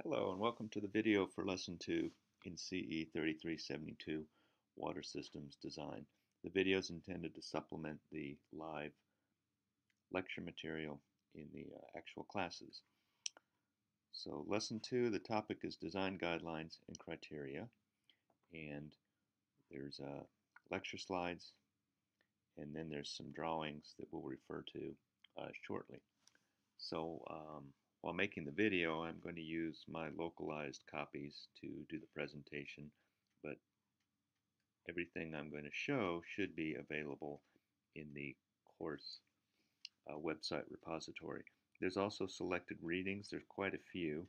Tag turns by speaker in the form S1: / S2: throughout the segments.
S1: Hello and welcome to the video for Lesson 2 in CE 3372 Water Systems Design. The video is intended to supplement the live lecture material in the actual classes. So Lesson 2, the topic is Design Guidelines and Criteria, and there's lecture slides, and then there's some drawings that we'll refer to shortly. So while making the video, I'm going to use my localized copies to do the presentation, but everything I'm going to show should be available in the course website repository. There's also selected readings. There's quite a few,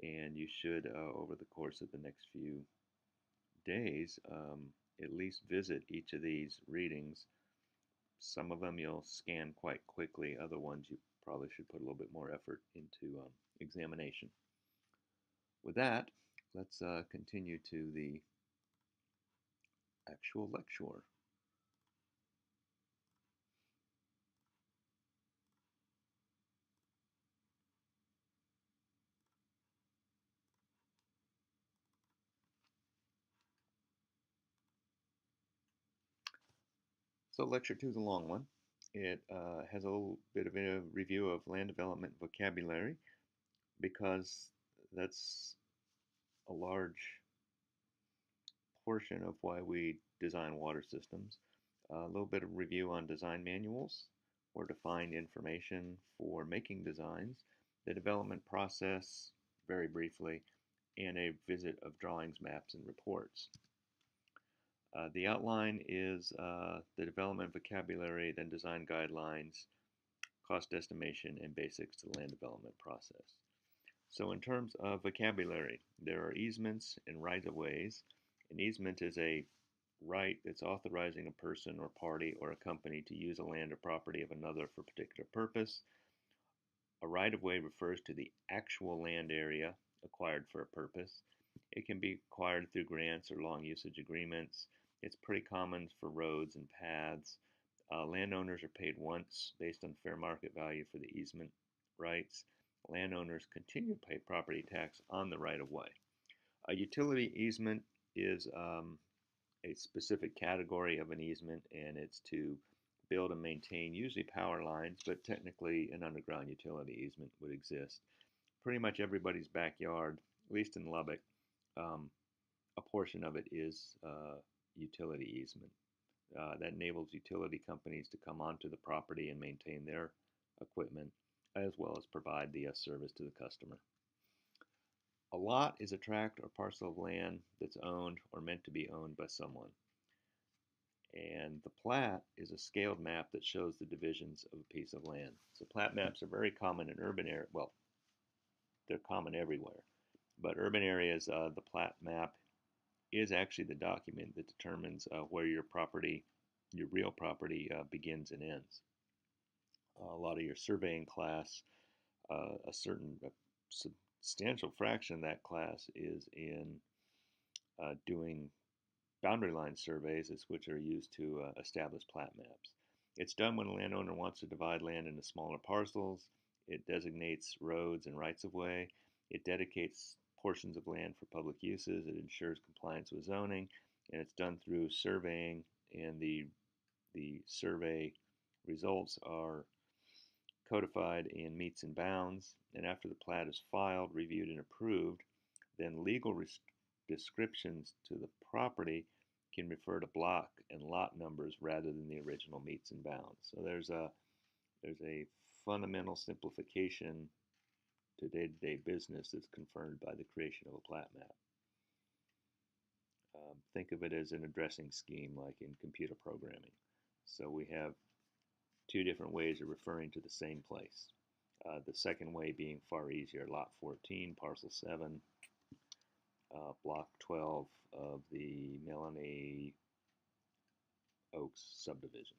S1: and you should, over the course of the next few days, at least visit each of these readings. Some of them you'll scan quite quickly. Other ones you probably should put a little bit more effort into examination. With that, let's continue to the actual lecture. So lecture 2 is a long one. It has a little bit of a review of land development vocabulary because that's a large portion of why we design water systems. A little bit of review on design manuals or to find information for making designs, the development process, very briefly, and a visit of drawings, maps, and reports. The outline is the development vocabulary, then design guidelines, cost estimation, and basics to the land development process. So in terms of vocabulary, there are easements and right-of-ways. An easement is a right that's authorizing a person or party or a company to use a land or property of another for a particular purpose. A right-of-way refers to the actual land area acquired for a purpose. It can be acquired through grants or long usage agreements. It's pretty common for roads and paths. Landowners are paid once based on fair market value for the easement rights. Landowners continue to pay property tax on the right-of-way. A utility easement is a specific category of an easement, and it's to build and maintain usually power lines, but technically an underground utility easement would exist. Pretty much everybody's backyard, at least in Lubbock, a portion of it is utility easement. That enables utility companies to come onto the property and maintain their equipment, as well as provide the service to the customer. A lot is a tract or parcel of land that's owned or meant to be owned by someone. And the plat is a scaled map that shows the divisions of a piece of land. So plat maps are very common in urban areas. Well, they're common everywhere. But urban areas, the plat map is actually the document that determines where your property, your real property, begins and ends. A lot of your surveying class, a substantial fraction of that class is in doing boundary line surveys, which are used to establish plat maps. It's done when a landowner wants to divide land into smaller parcels. It designates roads and rights-of-way. It dedicates portions of land for public uses. It ensures compliance with zoning, and it's done through surveying, and the survey results are codified in meets and bounds, and after the plat is filed, reviewed, and approved, then legal descriptions to the property can refer to block and lot numbers rather than the original meets and bounds. So there's a fundamental simplification to day-to-day business that's conferred by the creation of a plat map. Think of it as an addressing scheme like in computer programming. So we have two different ways of referring to the same place. The second way being far easier, lot 14, parcel 7, block 12 of the Melanie Oaks subdivision.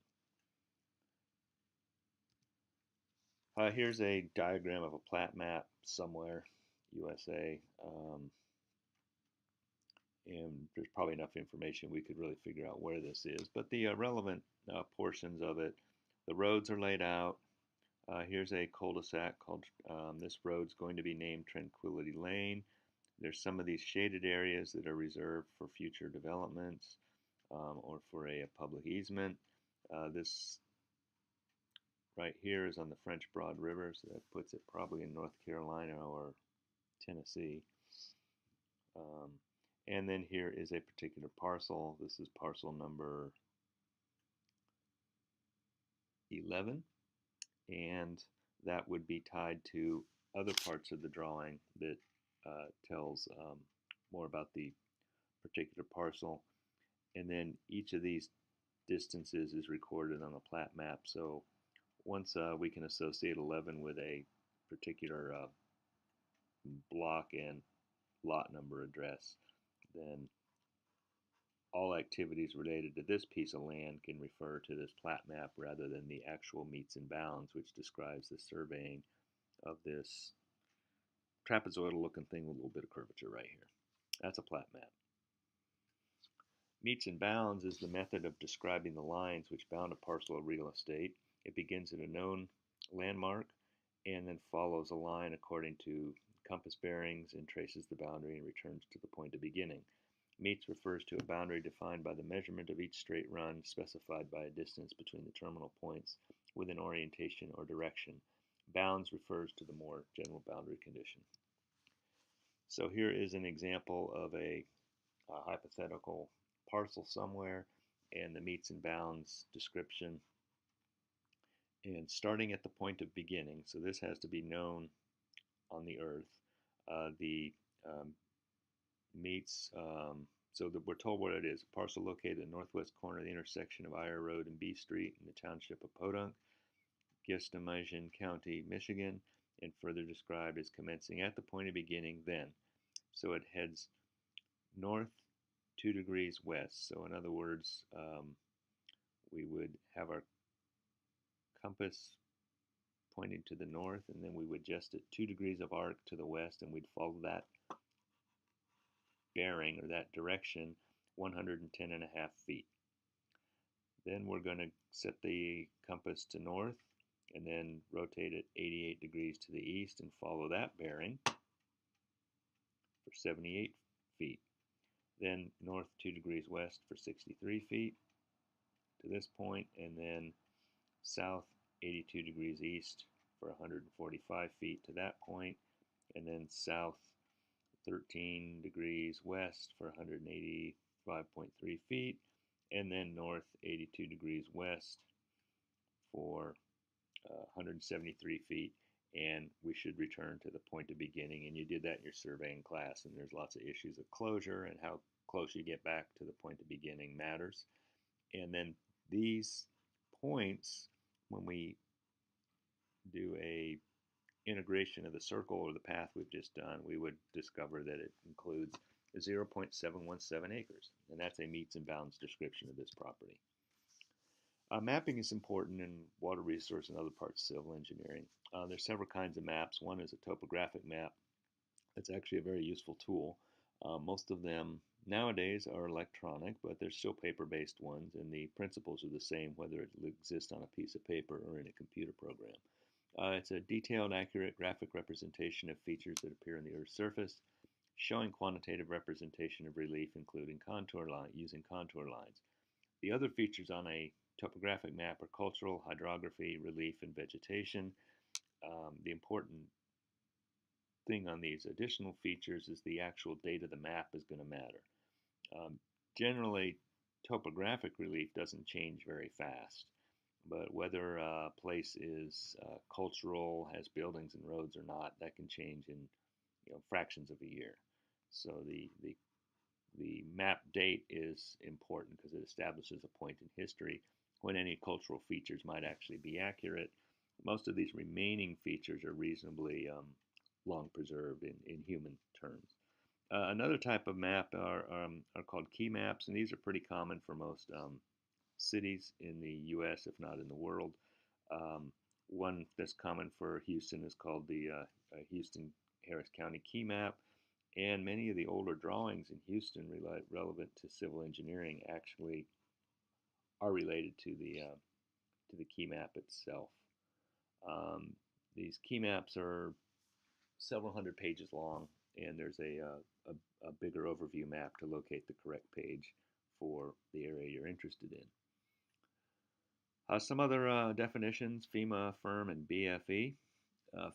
S1: Here's a diagram of a plat map somewhere, USA, and there's probably enough information we could really figure out where this is, but the relevant portions of it, the roads are laid out. Here's a cul-de-sac called, this road's going to be named Tranquility Lane. There's some of these shaded areas that are reserved for future developments or for a public easement. This right here is on the French Broad River, so that puts it probably in North Carolina or Tennessee. And then here is a particular parcel. This is parcel number 11, and that would be tied to other parts of the drawing that tells more about the particular parcel. And then each of these distances is recorded on a plat map. So once we can associate 11 with a particular block and lot number address, then all activities related to this piece of land can refer to this plat map rather than the actual meets and bounds, which describes the surveying of this trapezoidal looking thing with a little bit of curvature right here. That's a plat map. Meets and bounds is the method of describing the lines which bound a parcel of real estate. It begins at a known landmark and then follows a line according to compass bearings and traces the boundary and returns to the point of beginning. Meets refers to a boundary defined by the measurement of each straight run specified by a distance between the terminal points with an orientation or direction. Bounds refers to the more general boundary condition. So here is an example of a hypothetical parcel somewhere and the meets and bounds description. And starting at the point of beginning, so this has to be known on the earth, the meets, so that we're told what it is. A parcel located in the northwest corner of the intersection of Eyre Road and B Street in the township of Podunk, Gestamagen County, Michigan, and further described as commencing at the point of beginning then. So it heads north 2 degrees west. So in other words, we would have our compass pointing to the north, and then we would adjust it 2 degrees of arc to the west, and we'd follow that bearing or that direction 110.5 feet. Then we're going to set the compass to north and then rotate it 88 degrees to the east and follow that bearing for 78 feet. Then north 2 degrees west for 63 feet to this point, and then south 82 degrees east for 145 feet to that point, and then south 13 degrees west for 185.3 feet, and then north 82 degrees west for 173 feet, and we should return to the point of beginning. And you did that in your surveying class, and there's lots of issues of closure, and how close you get back to the point of beginning matters. And then these points, when we do a integration of the circle or the path we've just done, we would discover that it includes 0.717 acres, and that's a meets and bounds description of this property. Mapping is important in water resource and other parts of civil engineering. There's several kinds of maps. One is a topographic map. It's actually a very useful tool. Most of them nowadays are electronic, but there's still paper-based ones, and the principles are the same whether it exists on a piece of paper or in a computer program. It's a detailed, accurate graphic representation of features that appear on the Earth's surface, showing quantitative representation of relief, including using contour lines. The other features on a topographic map are cultural, hydrography, relief, and vegetation. The important thing on these additional features is the actual date of the map is going to matter. Generally, topographic relief doesn't change very fast, but whether a place is cultural, has buildings and roads or not, that can change in fractions of a year. So the map date is important because it establishes a point in history when any cultural features might actually be accurate. Most of these remaining features are reasonably long preserved in human terms. Another type of map are called key maps, and these are pretty common for most cities in the U.S., if not in the world. One that's common for Houston is called the Houston-Harris County Key Map, and many of the older drawings in Houston relevant to civil engineering actually are related to the key map itself. These key maps are several hundred pages long, and there's a bigger overview map to locate the correct page for the area you're interested in. Some other definitions: FEMA, FIRM, and BFE.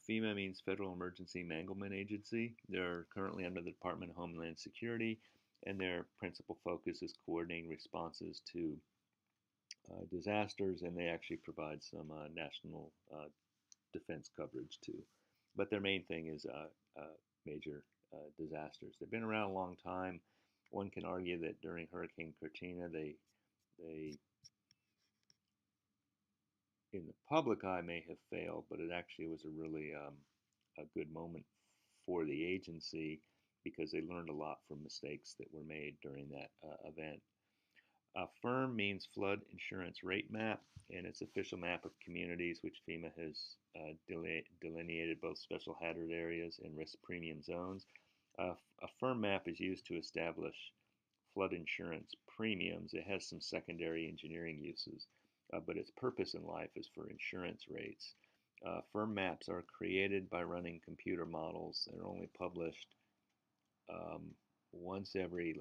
S1: FEMA means Federal Emergency Management Agency. They're currently under the Department of Homeland Security, and their principal focus is coordinating responses to disasters, and they actually provide some national defense coverage too. But their main thing is major disasters. They've been around a long time. One can argue that during Hurricane Katrina, they in the public eye may have failed, but it actually was a really a good moment for the agency because they learned a lot from mistakes that were made during that event. FIRM means Flood Insurance Rate Map, and it's official map of communities which FEMA has delineated both special hazard areas and risk premium zones. A FIRM map is used to establish flood insurance premiums. It has some secondary engineering uses, but its purpose in life is for insurance rates. FIRM maps are created by running computer models. They're only published once every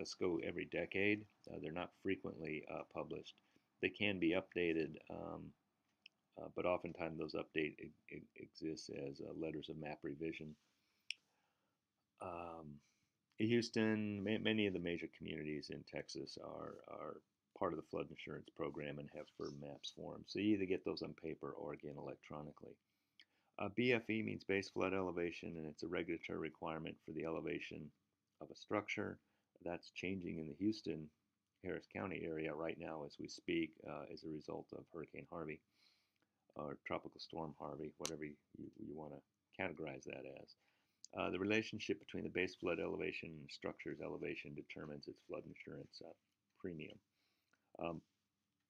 S1: decade. They're not frequently published. They can be updated, but oftentimes those updates exist as letters of map revision. Houston, many of the major communities in Texas are part of the flood insurance program and have FIRM maps for them. So you either get those on paper or again electronically. BFE means base flood elevation, and it's a regulatory requirement for the elevation of a structure. That's changing in the Houston, Harris County area right now as we speak as a result of Hurricane Harvey or Tropical Storm Harvey, whatever you want to categorize that as. The relationship between the base flood elevation and the structure's elevation determines its flood insurance premium.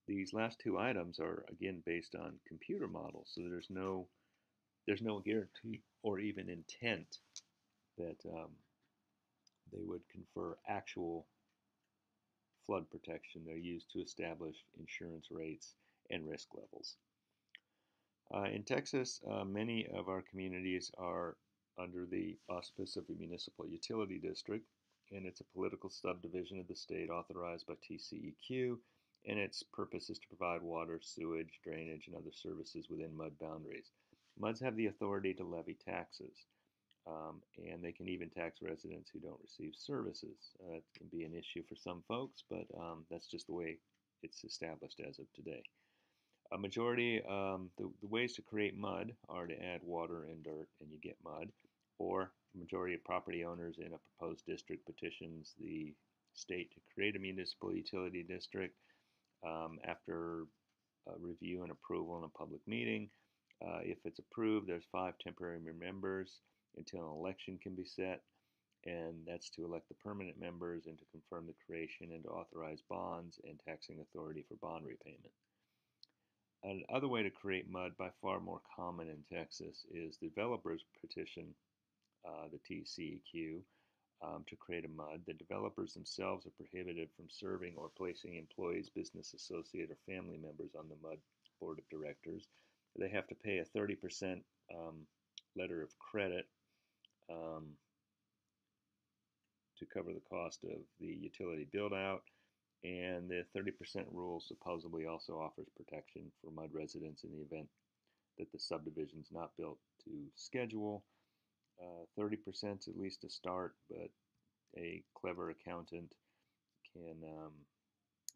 S1: These last two items are again based on computer models, so there's no guarantee or even intent that they would confer actual flood protection. They're used to establish insurance rates and risk levels. In Texas, many of our communities are under the auspice of a municipal utility district, and it's a political subdivision of the state authorized by TCEQ, and its purpose is to provide water, sewage, drainage, and other services within MUD boundaries. MUDs have the authority to levy taxes, and they can even tax residents who don't receive services. It can be an issue for some folks, but that's just the way it's established as of today. A majority, the ways to create MUD are to add water and dirt and you get MUD, or the majority of property owners in a proposed district petitions the state to create a municipal utility district. After review and approval in a public meeting, if it's approved, there's 5 temporary members until an election can be set, and that's to elect the permanent members and to confirm the creation and to authorize bonds and taxing authority for bond repayment. Another way to create MUD, by far more common in Texas, is developers petition the TCEQ to create a MUD. The developers themselves are prohibited from serving or placing employees, business associate, or family members on the MUD board of directors. They have to pay a 30% letter of credit to cover the cost of the utility build-out. And the 30% rule supposedly also offers protection for MUD residents in the event that the subdivision is not built to schedule. 30% is at least a start, but a clever accountant can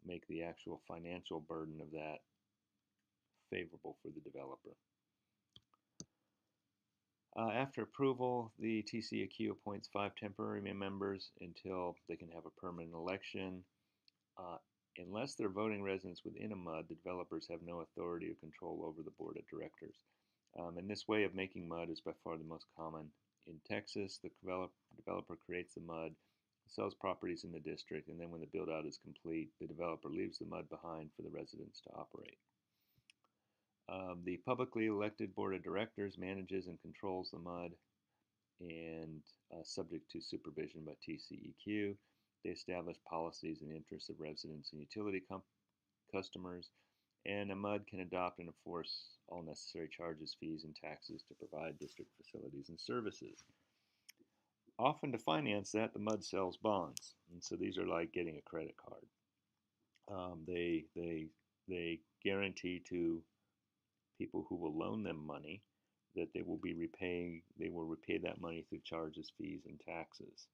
S1: make the actual financial burden of that favorable for the developer. After approval, the TCEQ appoints 5 temporary members until they can have a permanent election. Unless they're voting residents within a MUD, the developers have no authority or control over the board of directors. And this way of making MUD is by far the most common in Texas. The developer creates the MUD, sells properties in the district, and then when the build-out is complete, the developer leaves the MUD behind for the residents to operate. The publicly elected board of directors manages and controls the MUD, and subject to supervision by TCEQ. They establish policies in the interests of residents and utility customers, and a MUD can adopt and enforce all necessary charges, fees, and taxes to provide district facilities and services. Often to finance that, the MUD sells bonds, and so these are like getting a credit card. They guarantee to people who will loan them money that they will repay that money through charges, fees, and taxes.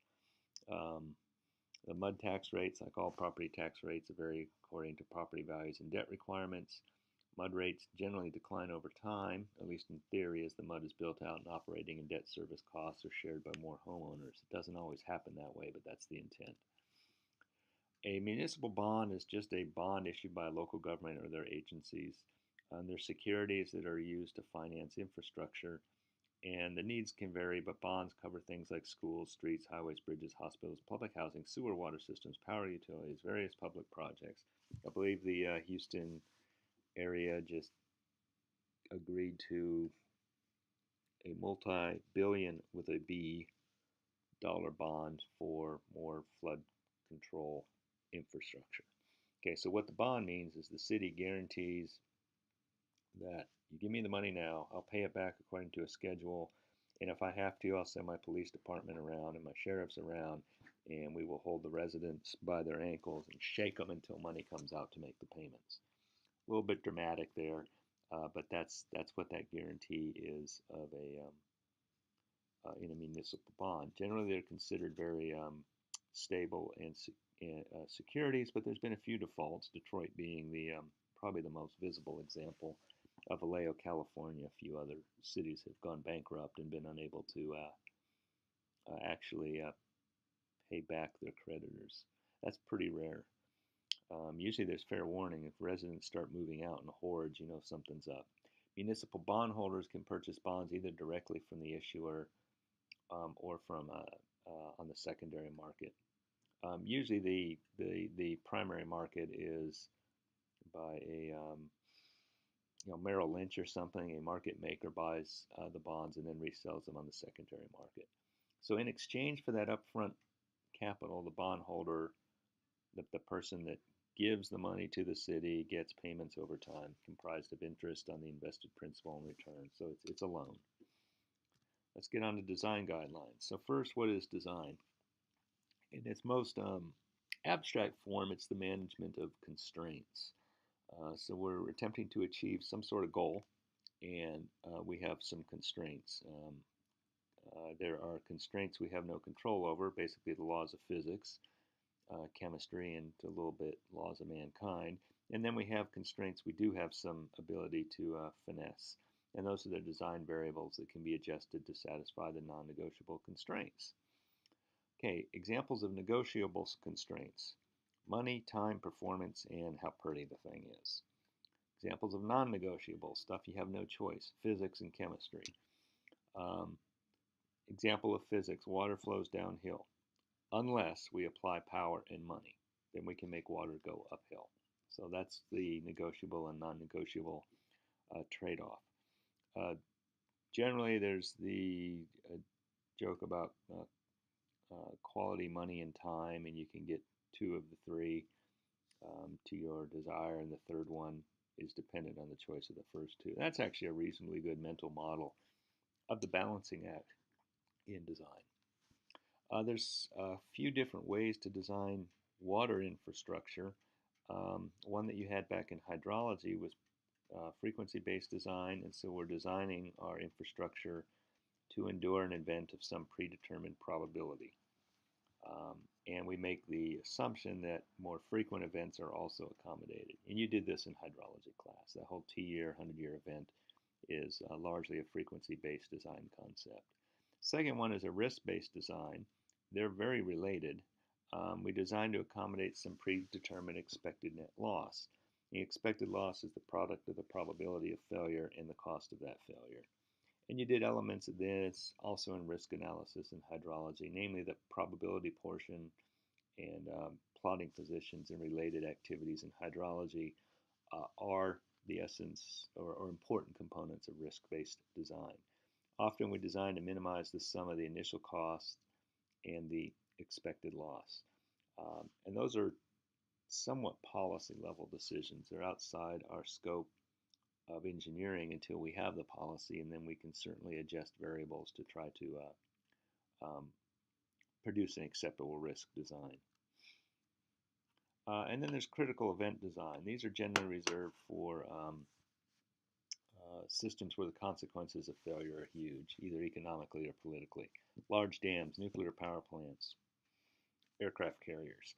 S1: Um, the MUD tax rates, like all property tax rates, vary according to property values and debt requirements. MUD rates generally decline over time, at least in theory, as the MUD is built out and operating and debt service costs are shared by more homeowners. It doesn't always happen that way, but that's the intent. A municipal bond is just a bond issued by a local government or their agencies. They're securities that are used to finance infrastructure, and the needs can vary, but bonds cover things like schools, streets, highways, bridges, hospitals, public housing, sewer water systems, power utilities, various public projects. I believe the Houston area just agreed to a multi-billion with a B dollar bond for more flood control infrastructure. Okay, so what the bond means is the city guarantees that you give me the money now, I'll pay it back according to a schedule, and if I have to, I'll send my police department around and my sheriffs around, and we will hold the residents by their ankles and shake them until money comes out to make the payments. A little bit dramatic there, but that's what that guarantee is of a in a municipal bond. Generally, they're considered very stable and securities, but there's been a few defaults. Detroit being the probably the most visible example. Of Vallejo, California, a few other cities have gone bankrupt and been unable to actually pay back their creditors. That's pretty rare. Usually there's fair warning. If residents start moving out in hordes, you know something's up. Municipal bondholders can purchase bonds either directly from the issuer or from on the secondary market. Usually the primary market is by a Merrill Lynch or something. A market maker buys the bonds and then resells them on the secondary market. So in exchange for that upfront capital, the bondholder, the person that gives the money to the city, gets payments over time comprised of interest on the invested principal and return. So it's a loan. Let's get on to design guidelines. So first, what is design? In its most abstract form, it's the management of constraints. So we're attempting to achieve some sort of goal, and we have some constraints. There are constraints we have no control over, basically the laws of physics, chemistry, and to a little bit laws of mankind. And then we have constraints we do have some ability to finesse. And those are the design variables that can be adjusted to satisfy the non-negotiable constraints. Okay, examples of negotiable constraints: money, time, performance, and how pretty the thing is. Examples of non-negotiable stuff you have no choice: physics and chemistry. Example of physics: water flows downhill. Unless we apply power and money, then we can make water go uphill. So that's the negotiable and non-negotiable trade-off. Generally, there's the joke about quality, money, and time, and you can get two of the three to your desire, and the third one is dependent on the choice of the first two. That's actually a reasonably good mental model of the balancing act in design. There's a few different ways to design water infrastructure. One that you had back in hydrology was frequency-based design, and so we're designing our infrastructure to endure an event of some predetermined probability. And we make the assumption that more frequent events are also accommodated. And you did this in hydrology class. The whole T-year, 100-year event is largely a frequency-based design concept. Second one is a risk-based design. They're very related. We design to accommodate some predetermined expected net loss. The expected loss is the product of the probability of failure and the cost of that failure. And you did elements of this also in risk analysis and hydrology, namely the probability portion and plotting positions and related activities in hydrology are the essence or important components of risk-based design. Often we design to minimize the sum of the initial cost and the expected loss. And those are somewhat policy level decisions. They're outside our scope of engineering until we have the policy, and then we can certainly adjust variables to try to produce an acceptable risk design. And then there's critical event design. These are generally reserved for systems where the consequences of failure are huge, either economically or politically. Large dams, nuclear power plants, aircraft carriers.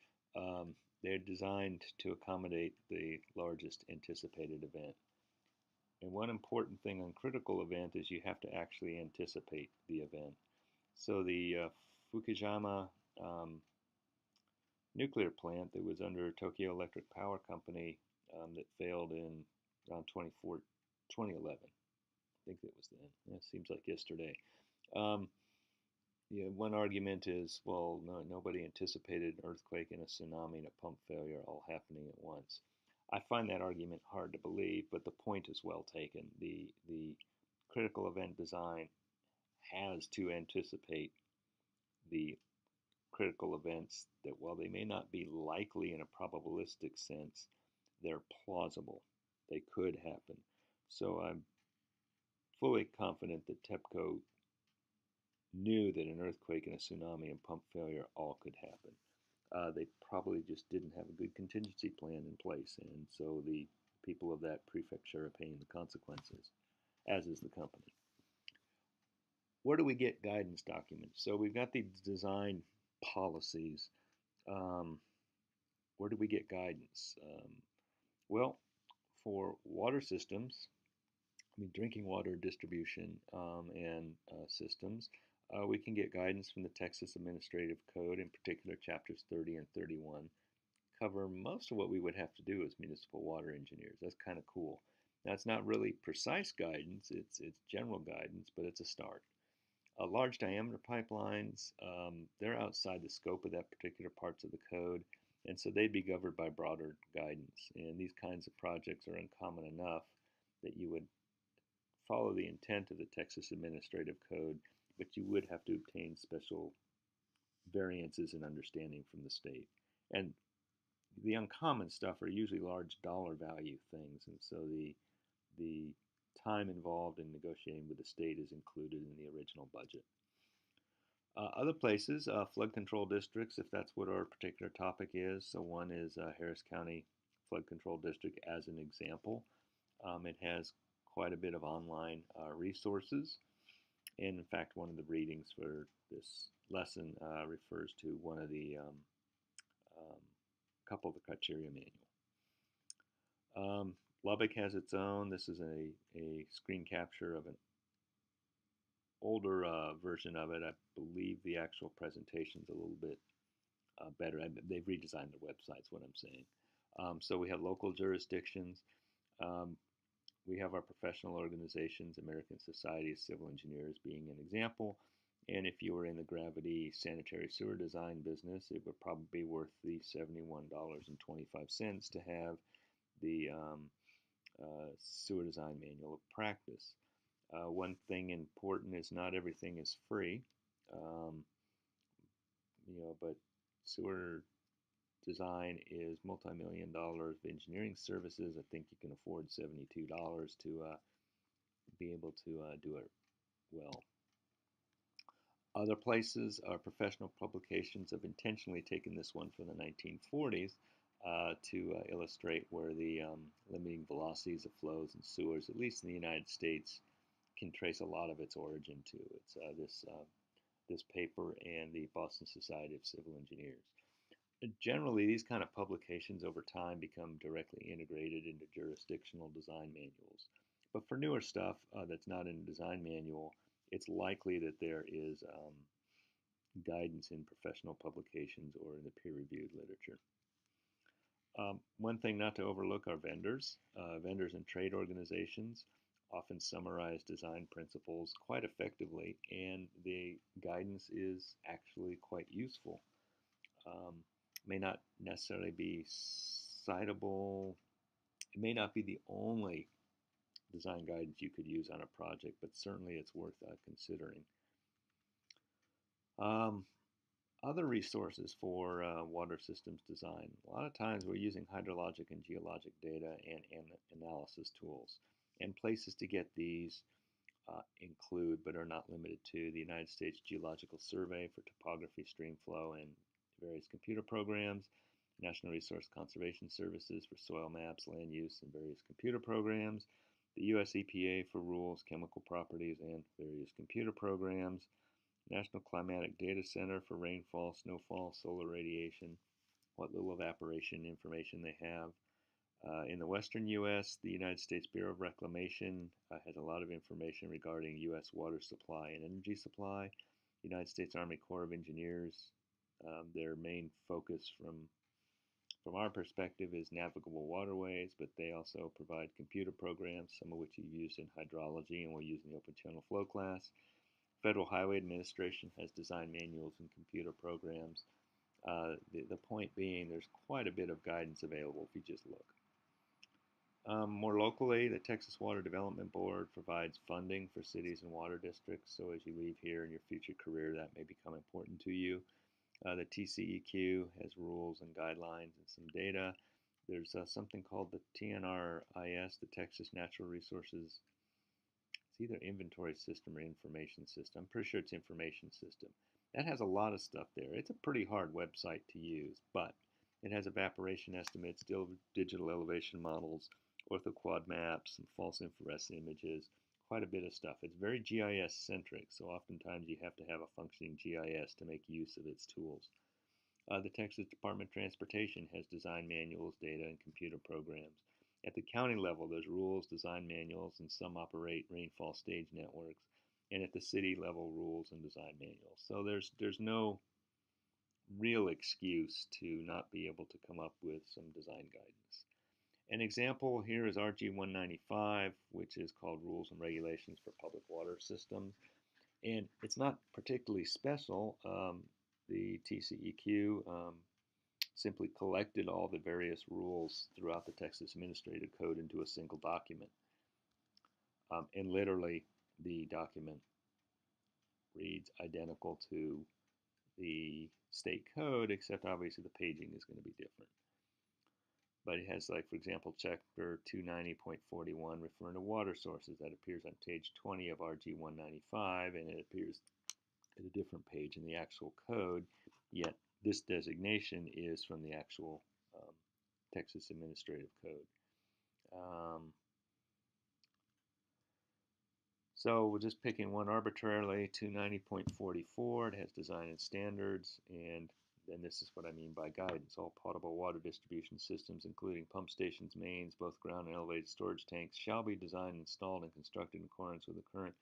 S1: They're designed to accommodate the largest anticipated event. And one important thing on critical event is you have to actually anticipate the event. So the Fukushima nuclear plant that was under Tokyo Electric Power Company that failed in around 2011. I think it was then. It seems like yesterday. One argument is, well, no, nobody anticipated an earthquake and a tsunami and a pump failure all happening at once. I find that argument hard to believe, but the point is well taken. The critical event design has to anticipate the critical events that, while they may not be likely in a probabilistic sense, they're plausible. They could happen. So I'm fully confident that TEPCO knew that an earthquake and a tsunami and pump failure all could happen. They probably just didn't have a good contingency plan in place, and so the people of that prefecture are paying the consequences, as is the company. Where do we get guidance documents? So we've got these design policies. Where do we get guidance? Well, for water systems, drinking water distribution and systems, we can get guidance from the Texas Administrative Code, in particular chapters 30 and 31, cover most of what we would have to do as municipal water engineers. That's kind of cool. Now, it's not really precise guidance, it's general guidance, but it's a start. Large diameter pipelines, they're outside the scope of that particular parts of the code, and so they'd be governed by broader guidance. And these kinds of projects are uncommon enough that you would follow the intent of the Texas Administrative Code, but you would have to obtain special variances and understanding from the state. And the uncommon stuff are usually large dollar value things, and so the time involved in negotiating with the state is included in the original budget. Other places, flood control districts, if that's what our particular topic is. So one is Harris County Flood Control District as an example. It has quite a bit of online resources. And in fact, one of the readings for this lesson refers to one of the couple of the criteria manual. Lubbock has its own. This is a screen capture of an older version of it. I believe the actual presentation's a little bit better. They've redesigned their websites, what I'm saying. So we have local jurisdictions. We have our professional organizations, American Society of Civil Engineers being an example. And if you were in the gravity sanitary sewer design business, it would probably be worth the $71.25 to have the sewer design manual of practice. One thing important is not everything is free, but sewer design is multi-million dollars of engineering services. I think you can afford $72 to be able to do it well. Other places are professional publications have intentionally taken this one from the 1940s to illustrate where the limiting velocities of flows in sewers, at least in the United States, can trace a lot of its origin to. It's this paper and the Boston Society of Civil Engineers. Generally, these kind of publications over time become directly integrated into jurisdictional design manuals. But for newer stuff that's not in a design manual, it's likely that there is guidance in professional publications or in the peer-reviewed literature. One thing not to overlook are vendors. Vendors and trade organizations often summarize design principles quite effectively, and the guidance is actually quite useful. May not necessarily be citable. It may not be the only design guidance you could use on a project, but certainly it's worth considering. Other resources for water systems design. A lot of times we're using hydrologic and geologic data and analysis tools. And places to get these include, but are not limited to, the United States Geological Survey for topography, stream flow, and various computer programs, National Resource Conservation Services for soil maps, land use, and various computer programs, the U.S. EPA for rules, chemical properties, and various computer programs, National Climatic Data Center for rainfall, snowfall, solar radiation, what little evaporation information they have. In the western U.S., the United States Bureau of Reclamation has a lot of information regarding U.S. water supply and energy supply. United States Army Corps of Engineers, their main focus from our perspective is navigable waterways, but they also provide computer programs, some of which you've used in hydrology and we'll use in the open channel flow class. Federal Highway Administration has design manuals and computer programs. The point being, there's quite a bit of guidance available if you just look. More locally, the Texas Water Development Board provides funding for cities and water districts, so as you leave here in your future career, that may become important to you. The TCEQ has rules and guidelines and some data. There's something called the TNRIS, the Texas Natural Resources. It's either inventory system or information system. I'm pretty sure it's information system. That has a lot of stuff there. It's a pretty hard website to use, but it has evaporation estimates, digital elevation models, orthoquad maps, some false infrared images, quite a bit of stuff. It's very GIS centric, so oftentimes you have to have a functioning GIS to make use of its tools. The Texas Department of Transportation has design manuals, data, and computer programs. At the county level, there's rules, design manuals, and some operate rainfall stage networks. And at the city level, rules and design manuals. So there's no real excuse to not be able to come up with some design guidance. An example here is RG 195, which is called Rules and Regulations for Public Water Systems. And it's not particularly special. The TCEQ simply collected all the various rules throughout the Texas Administrative Code into a single document. And literally, the document reads identical to the state code, except obviously the paging is going to be different. But it has, like, for example, Chapter 290.41 referring to water sources. That appears on page 20 of RG 195, and it appears at a different page in the actual code, yet this designation is from the actual Texas Administrative Code. So we're just picking one arbitrarily, 290.44. It has design and standards, and then this is what I mean by guidance. All potable water distribution systems, including pump stations, mains, both ground and elevated storage tanks, shall be designed, installed, and constructed in accordance with the current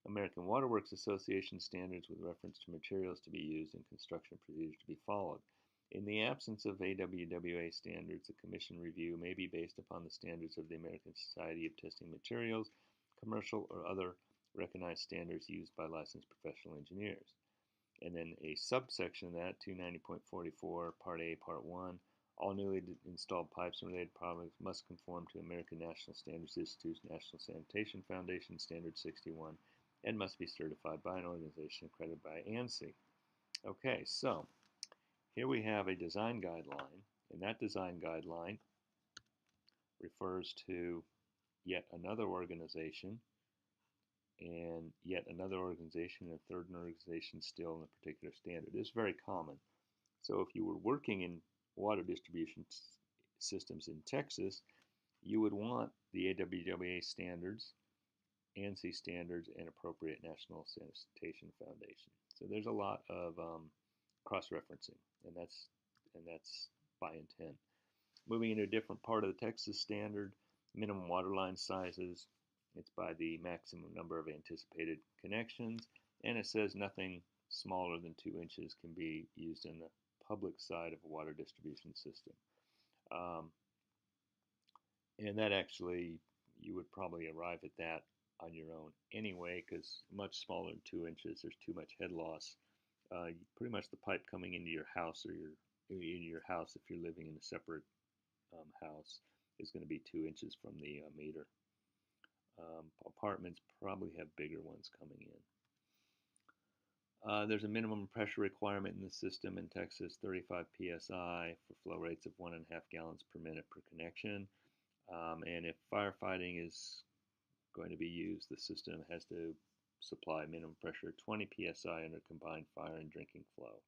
S1: American Water Works Association standards with reference to materials to be used and construction procedures to be followed. In the absence of AWWA standards, a commission review may be based upon the standards of the American Society of Testing Materials, commercial or other recognized standards used by licensed professional engineers. And then a subsection of that, 290.44, Part A, Part 1, all newly installed pipes and related products must conform to American National Standards Institute's National Sanitation Foundation Standard 61 and must be certified by an organization accredited by ANSI. Okay, so here we have a design guideline, and that design guideline refers to yet another organization, and yet another organization, and a third organization still in a particular standard. It's very common. So if you were working in water distribution systems in Texas, you would want the AWWA standards, ANSI standards, and appropriate National Sanitation Foundation. So there's a lot of cross-referencing, and that's by intent. Moving into a different part of the Texas standard, minimum water line sizes. It's by the maximum number of anticipated connections, and it says nothing smaller than 2 inches can be used in the public side of a water distribution system. And that actually, you would probably arrive at that on your own anyway, because much smaller than 2 inches, there's too much head loss. Pretty much the pipe coming into your house, or in your house if you're living in a separate house, is going to be 2 inches from the meter. Apartments probably have bigger ones coming in. There's a minimum pressure requirement in the system in Texas, 35 psi for flow rates of 1.5 gallons per minute per connection. And if firefighting is going to be used, the system has to supply minimum pressure 20 psi under combined fire and drinking flow.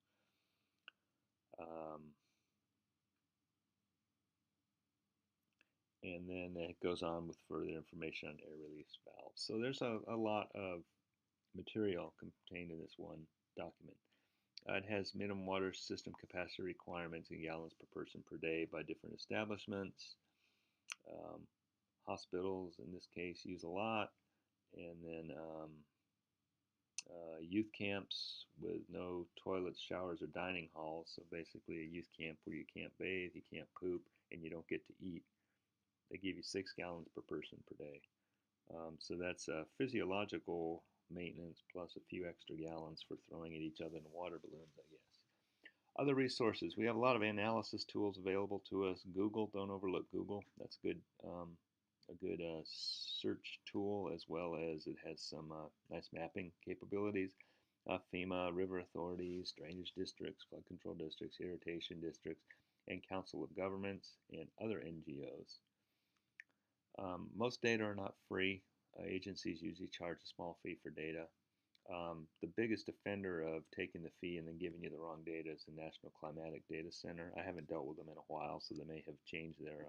S1: And then it goes on with further information on air release valves. So there's a lot of material contained in this one document. It has minimum water system capacity requirements in gallons per person per day by different establishments. Hospitals, in this case, use a lot. And then youth camps with no toilets, showers, or dining halls. So basically a youth camp where you can't bathe, you can't poop, and you don't get to eat. They give you 6 gallons per person per day. So that's physiological maintenance plus a few extra gallons for throwing at each other in water balloons, I guess. Other resources. We have a lot of analysis tools available to us. Google, don't overlook Google. That's a good search tool, as well as it has some nice mapping capabilities. FEMA, river authorities, drainage districts, flood control districts, irrigation districts, and council of governments, and other NGOs. Most data are not free. Agencies usually charge a small fee for data. The biggest offender of taking the fee and then giving you the wrong data is the National Climatic Data Center. I haven't dealt with them in a while, so they may have changed their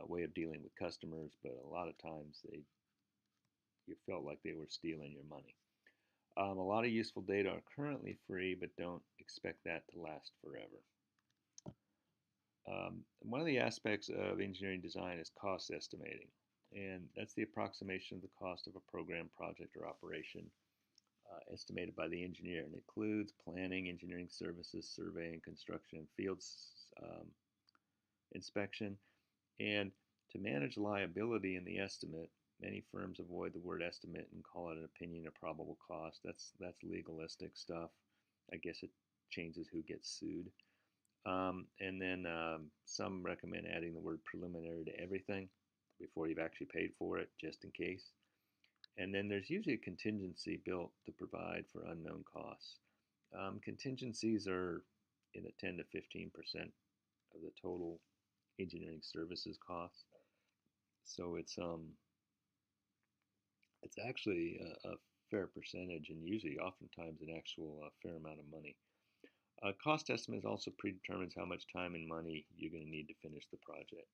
S1: way of dealing with customers, but a lot of times you felt like they were stealing your money. A lot of useful data are currently free, but don't expect that to last forever. One of the aspects of engineering design is cost estimating, and that's the approximation of the cost of a program, project, or operation estimated by the engineer. It includes planning, engineering services, surveying, construction, field inspection. And to manage liability in the estimate, many firms avoid the word estimate and call it an opinion of probable cost. That's legalistic stuff. I guess it changes who gets sued. And then some recommend adding the word preliminary to everything before you've actually paid for it, just in case. And then there's usually a contingency built to provide for unknown costs. Contingencies are in the 10 to 15% of the total engineering services costs. So it's actually a fair percentage, and usually oftentimes an actual fair amount of money. Cost estimate also predetermines how much time and money you're going to need to finish the project.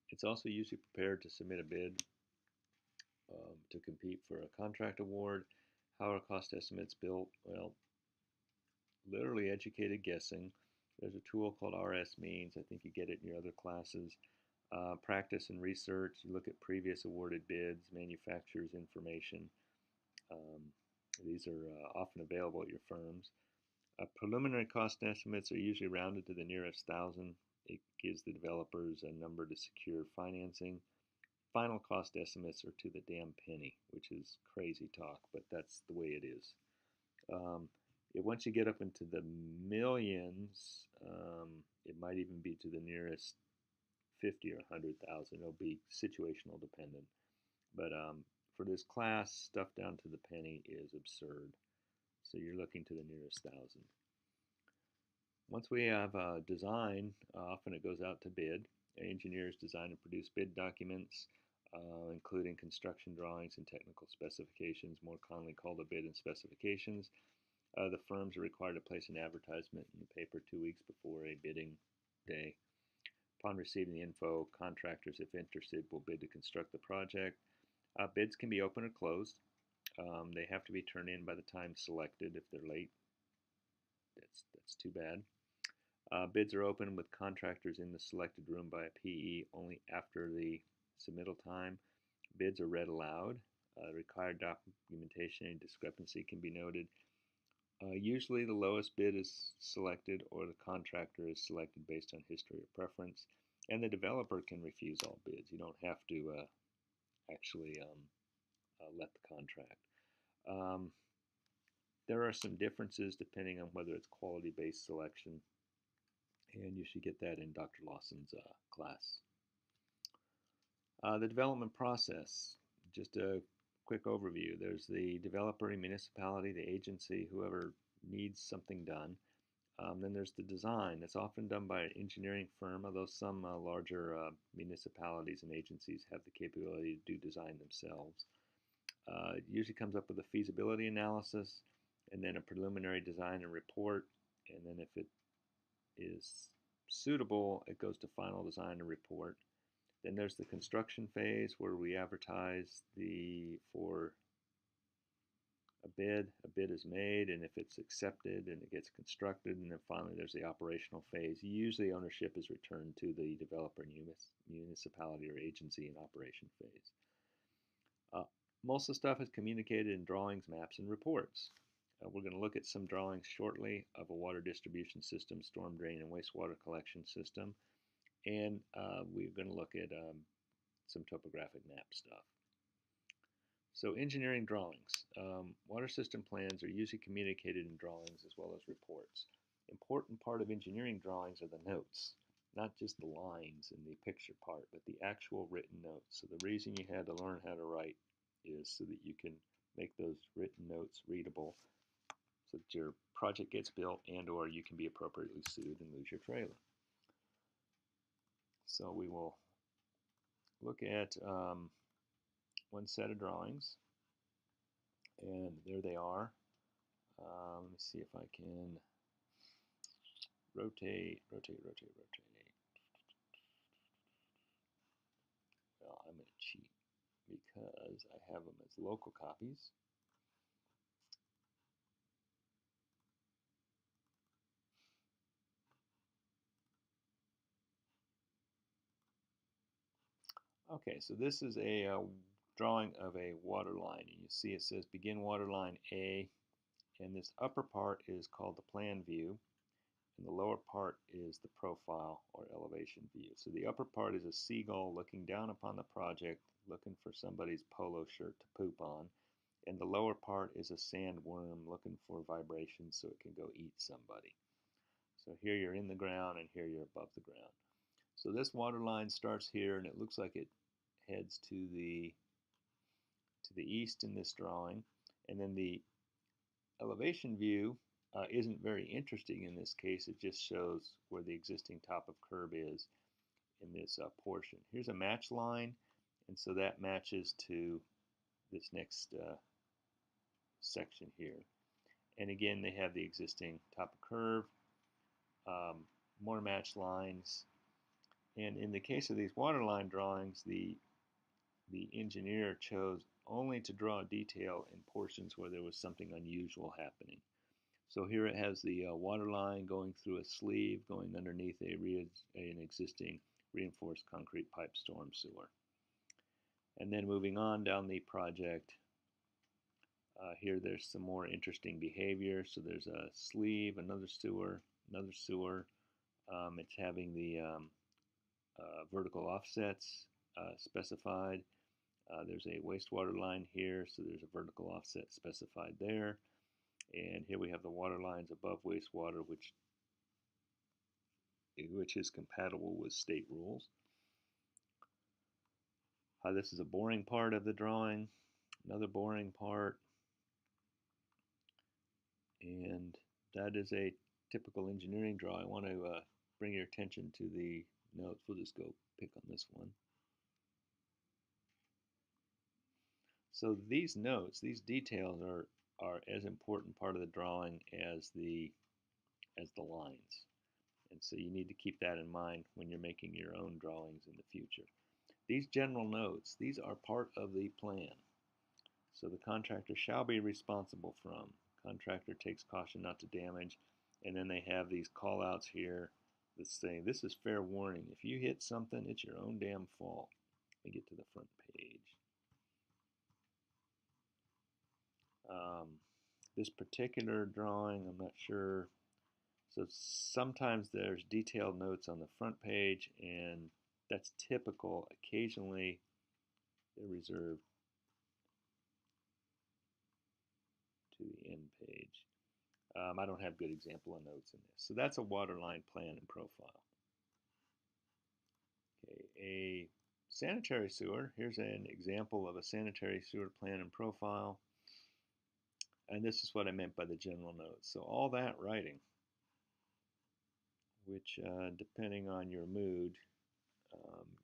S1: It's also usually prepared to submit a bid to compete for a contract award. How are cost estimates built? Well, literally educated guessing. There's a tool called RS-Means. I think you get it in your other classes. Practice and research. You look at previous awarded bids, manufacturer's information. These are often available at your firms. Preliminary cost estimates are usually rounded to the nearest thousand. It gives the developers a number to secure financing. Final cost estimates are to the damn penny, which is crazy talk, but that's the way it is. Once you get up into the millions, it might even be to the nearest 50 or 100,000. It'll be situational dependent. But for this class, stuff down to the penny is absurd. So you're looking to the nearest thousand. Once we have a design, often it goes out to bid. Engineers design and produce bid documents, including construction drawings and technical specifications, more commonly called a bid and specifications. The firms are required to place an advertisement in the paper 2 weeks before a bidding day. Upon receiving the info, contractors, if interested, will bid to construct the project. Bids can be open or closed. They have to be turned in by the time selected. If they're late, that's too bad. Bids are open with contractors in the selected room by a PE only after the submittal time. Bids are read aloud. Required documentation and discrepancy can be noted. Usually the lowest bid is selected, or the contractor is selected based on history or preference, and the developer can refuse all bids. You don't have to actually let the contract. There are some differences depending on whether it's quality-based selection, and you should get that in Dr. Lawson's class. The development process, just a quick overview. There's the developer, municipality, the agency, whoever needs something done. Then there's the design. It's often done by an engineering firm, although some larger municipalities and agencies have the capability to do design themselves. It usually comes up with a feasibility analysis and then a preliminary design and report. And then if it is suitable, it goes to final design and report. Then there's the construction phase where we advertise for a bid. A bid is made, and if it's accepted, and it gets constructed, and then finally there's the operational phase. Usually ownership is returned to the developer, municipality, or agency in operation phase. Most of the stuff is communicated in drawings, maps, and reports. We're going to look at some drawings shortly of a water distribution system, storm drain, and wastewater collection system. And we're going to look at some topographic map stuff. So engineering drawings. Water system plans are usually communicated in drawings as well as reports. Important part of engineering drawings are the notes, not just the lines in the picture part, but the actual written notes. So the reason you had to learn how to write is so that you can make those written notes readable so that your project gets built and or you can be appropriately sued and lose your trailer. So we will look at one set of drawings, and there they are. Let me see if I can rotate. Well, I'm going to cheat because I have them as local copies. Okay, so this is a drawing of a water line, and you see it says begin water line A, and this upper part is called the plan view, and the lower part is the profile or elevation view. So the upper part is a seagull looking down upon the project, looking for somebody's polo shirt to poop on, and the lower part is a sandworm looking for vibrations so it can go eat somebody. So here you're in the ground, and here you're above the ground. So this water line starts here, and it looks like it heads to the east in this drawing, and then the elevation view isn't very interesting in this case. It just shows where the existing top of curb is in this portion. Here's a match line, and so that matches to this next section here. And again, they have the existing top of curve, more match lines, and in the case of these waterline drawings, the engineer chose only to draw detail in portions where there was something unusual happening. So here it has the water line going through a sleeve, going underneath an existing reinforced concrete pipe storm sewer. And then moving on down the project, here there's some more interesting behavior. So there's a sleeve, another sewer, another sewer. It's having the vertical offsets specified. There's a wastewater line here, so there's a vertical offset specified there. And here we have the water lines above wastewater, which is compatible with state rules. This is a boring part of the drawing, another boring part, and that is a typical engineering drawing. I want to bring your attention to the notes. We'll just go pick on this one. So these notes, these details are as important part of the drawing as the lines. And so you need to keep that in mind when you're making your own drawings in the future. These general notes, these are part of the plan. So the contractor shall be responsible from. Contractor takes caution not to damage. And then they have these call outs here that say, this is fair warning. If you hit something, it's your own damn fault. Let me get to the front page. This particular drawing, I'm not sure. So sometimes there's detailed notes on the front page, and that's typical. Occasionally, they're reserved to the end page. I don't have good example of notes in this. So that's a waterline plan and profile. Okay, a sanitary sewer. Here's an example of a sanitary sewer plan and profile. And this is what I meant by the general notes. So all that writing which depending on your mood,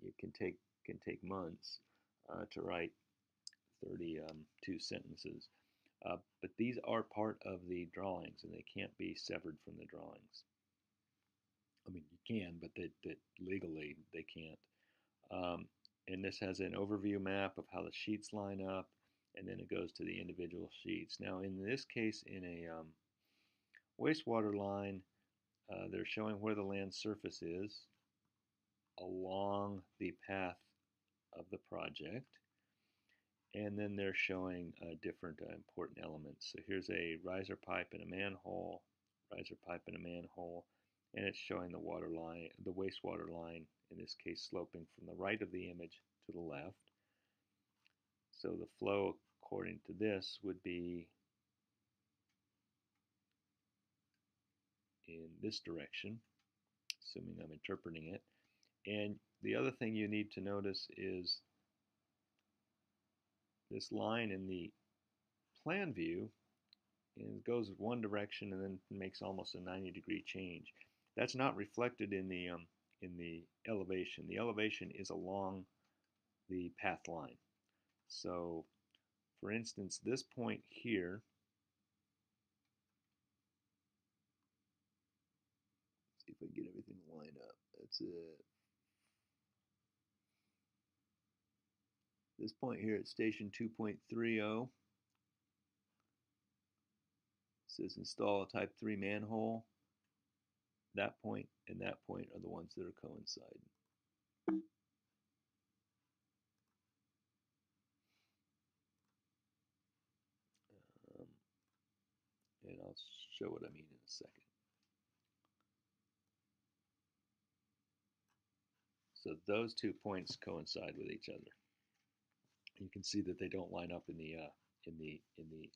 S1: it can take months to write 32 sentences. But these are part of the drawings, and they can't be severed from the drawings. I mean, you can, but that legally they can't. Um, and this has an overview map of how the sheets line up, and then it goes to the individual sheets. Now, in this case, in a wastewater line, they're showing where the land surface is along the path of the project, and then they're showing different important elements. So here's a riser pipe and a manhole, riser pipe and a manhole, and it's showing the water line, the wastewater line, in this case sloping from the right of the image to the left. So the flow according to this would be in this direction, assuming I'm interpreting it. And the other thing you need to notice is this line in the plan view, and it goes one direction and then makes almost a 90-degree change. That's not reflected in the elevation. The elevation is along the path line. So, for instance, this point here, see if I can get everything lined up. That's it. This point here at station 2.30 says install a type 3 manhole. That point and that point are the ones that are coinciding. And I'll show what I mean in a second. So those 2 points coincide with each other. You can see that they don't line up in the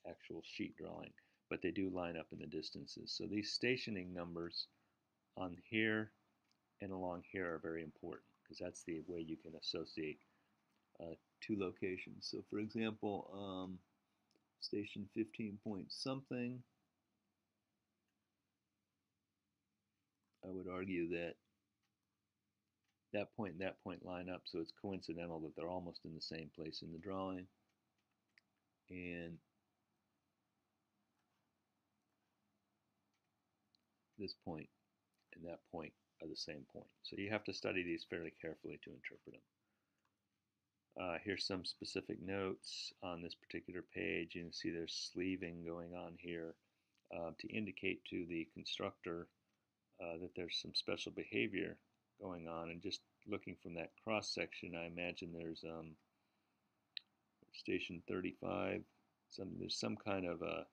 S1: actual sheet drawing, but they do line up in the distances. So these stationing numbers on here and along here are very important, because that's the way you can associate two locations. So for example, station 15 point something, I would argue that that point and that point line up, so it's coincidental that they're almost in the same place in the drawing. And this point and that point are the same point. So you have to study these fairly carefully to interpret them. Here's some specific notes on this particular page. You can see there's sleeving going on here to indicate to the constructor that there's some special behavior going on. And just looking from that cross section, I imagine there's station 35. There's some kind of a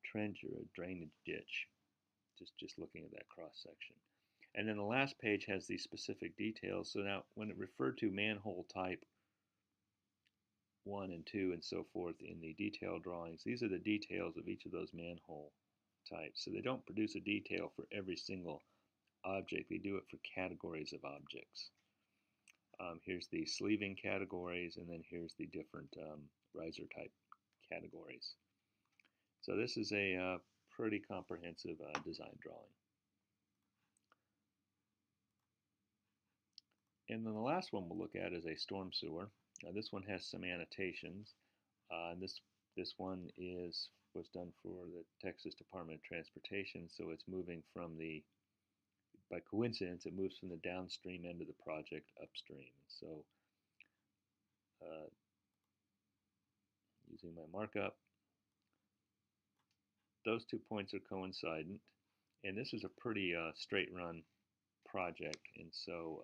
S1: trench or a drainage ditch. Just looking at that cross section. And then the last page has these specific details. So now when it referred to manhole type 1 and 2 and so forth in the detail drawings, these are the details of each of those manhole types. So they don't produce a detail for every single object. They do it for categories of objects. Here's the sleeving categories, and then here's the different riser type categories. So this is a pretty comprehensive design drawing. And then the last one we'll look at is a storm sewer. Now this one has some annotations. This one was done for the Texas Department of Transportation, so it's moving from by coincidence, it moves from the downstream end of the project upstream. So using my markup, those 2 points are coincident, and this is a pretty straight run project, and so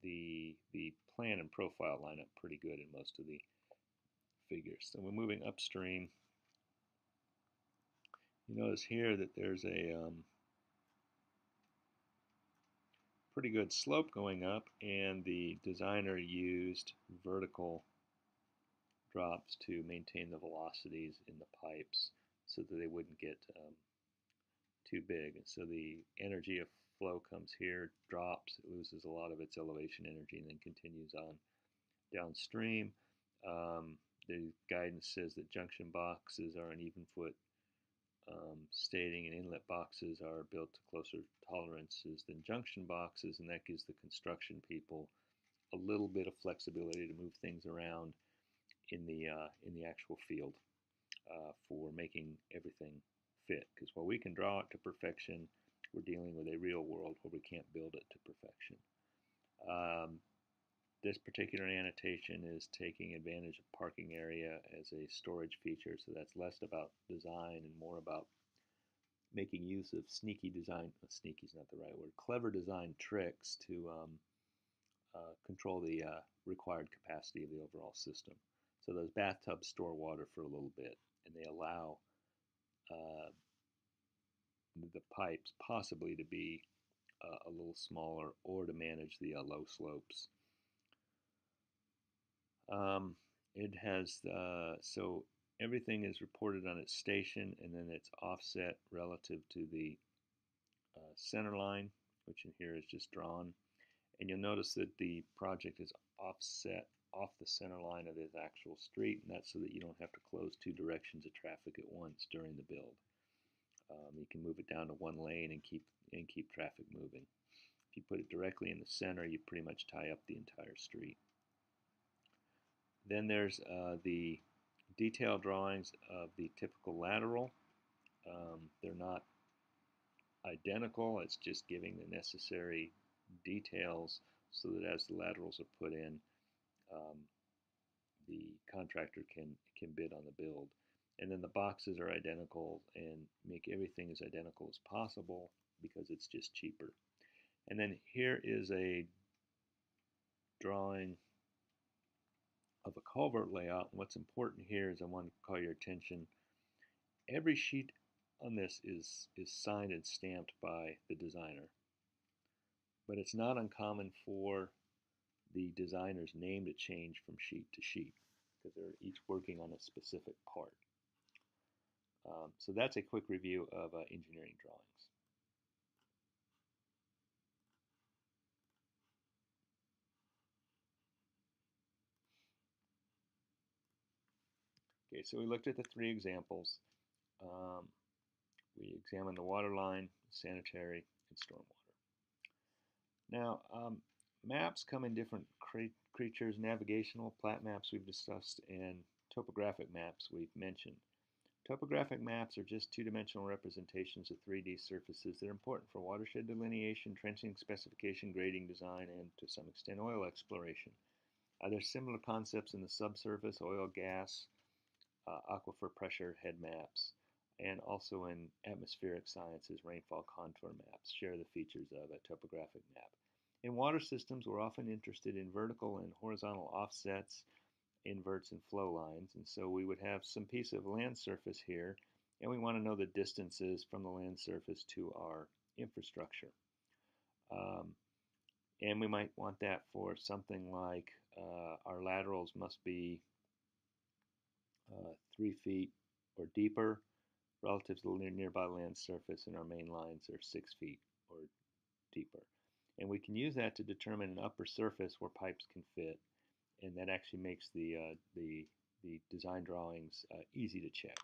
S1: the plan and profile line up pretty good in most of the figures. So we're moving upstream. You notice here that there's a pretty good slope going up, and the designer used vertical drops to maintain the velocities in the pipes so that they wouldn't get too big. And so the energy of flow comes here, drops, it loses a lot of its elevation energy, and then continues on downstream. The guidance says that junction boxes are an even foot stating and inlet boxes are built to closer tolerances than junction boxes, and that gives the construction people a little bit of flexibility to move things around in the actual field for making everything fit. Because while we can draw it to perfection, we're dealing with a real world where we can't build it to perfection. This particular annotation is taking advantage of parking area as a storage feature, so that's less about design and more about making use of sneaky design, sneaky is not the right word, clever design tricks to control the required capacity of the overall system. So those bathtubs store water for a little bit, and they allow the pipes possibly to be a little smaller or to manage the low slopes. It has, so everything is reported on its station, and then it's offset relative to the center line, which in here is just drawn. And you'll notice that the project is offset off the center line of this actual street, and that's so that you don't have to close two directions of traffic at once during the build. You can move it down to one lane and keep traffic moving. If you put it directly in the center, you pretty much tie up the entire street. Then there's the detailed drawings of the typical lateral. They're not identical, it's just giving the necessary details so that as the laterals are put in, the contractor can bid on the build. And then the boxes are identical and make everything as identical as possible because it's just cheaper. And then here is a drawing of a culvert layout. And what's important here is I want to call your attention. Every sheet on this is signed and stamped by the designer. But it's not uncommon for the designer's name to change from sheet to sheet because they're each working on a specific part. So that's a quick review of engineering drawings. Okay, so we looked at the three examples. We examined the water line, sanitary, and stormwater. Now, maps come in different creatures. Navigational plat maps we've discussed, and topographic maps we've mentioned. Topographic maps are just two-dimensional representations of 3D surfaces that are important for watershed delineation, trenching specification, grading design, and to some extent oil exploration. There's similar concepts in the subsurface, oil, gas, aquifer pressure head maps, and also in atmospheric sciences, rainfall contour maps share the features of a topographic map. In water systems, we're often interested in vertical and horizontal offsets, inverts, and flow lines, and so we would have some piece of land surface here, and we want to know the distances from the land surface to our infrastructure. And we might want that for something like our laterals must be 3 feet or deeper relative to the nearby land surface, and our main lines are 6 feet or deeper. And we can use that to determine an upper surface where pipes can fit, and that actually makes the design drawings easy to check.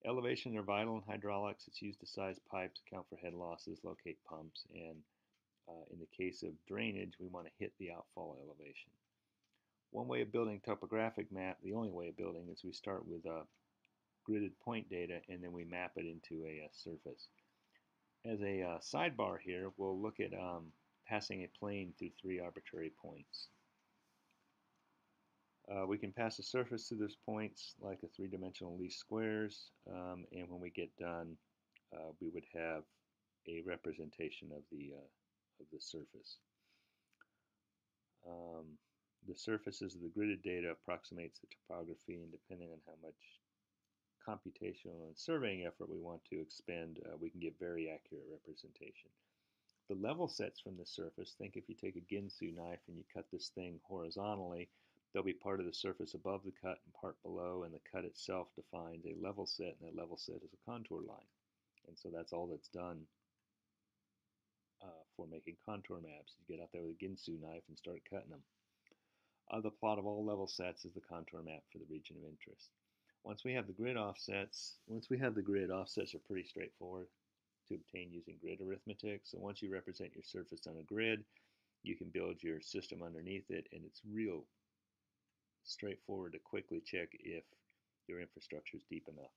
S1: Elevations are vital in hydraulics. It's used to size pipes, account for head losses, locate pumps, and in the case of drainage, we want to hit the outfall elevation. One way of building topographic map, the only way of building, is we start with gridded point data and then we map it into a surface. As a sidebar here, we'll look at passing a plane through 3 arbitrary points. We can pass a surface through those points like a 3-dimensional least squares, and when we get done, we would have a representation of the surface. The surfaces of the gridded data approximates the topography, and depending on how much computational and surveying effort we want to expend, we can get very accurate representation. The level sets from the surface, think if you take a Ginsu knife and you cut this thing horizontally, there'll be part of the surface above the cut and part below, and the cut itself defines a level set, and that level set is a contour line. And so that's all that's done for making contour maps. You get out there with a Ginsu knife and start cutting them. The plot of all level sets is the contour map for the region of interest. Once we have the grid offsets are pretty straightforward to obtain using grid arithmetic. So once you represent your surface on a grid, you can build your system underneath it, and it's real straightforward to quickly check if your infrastructure is deep enough.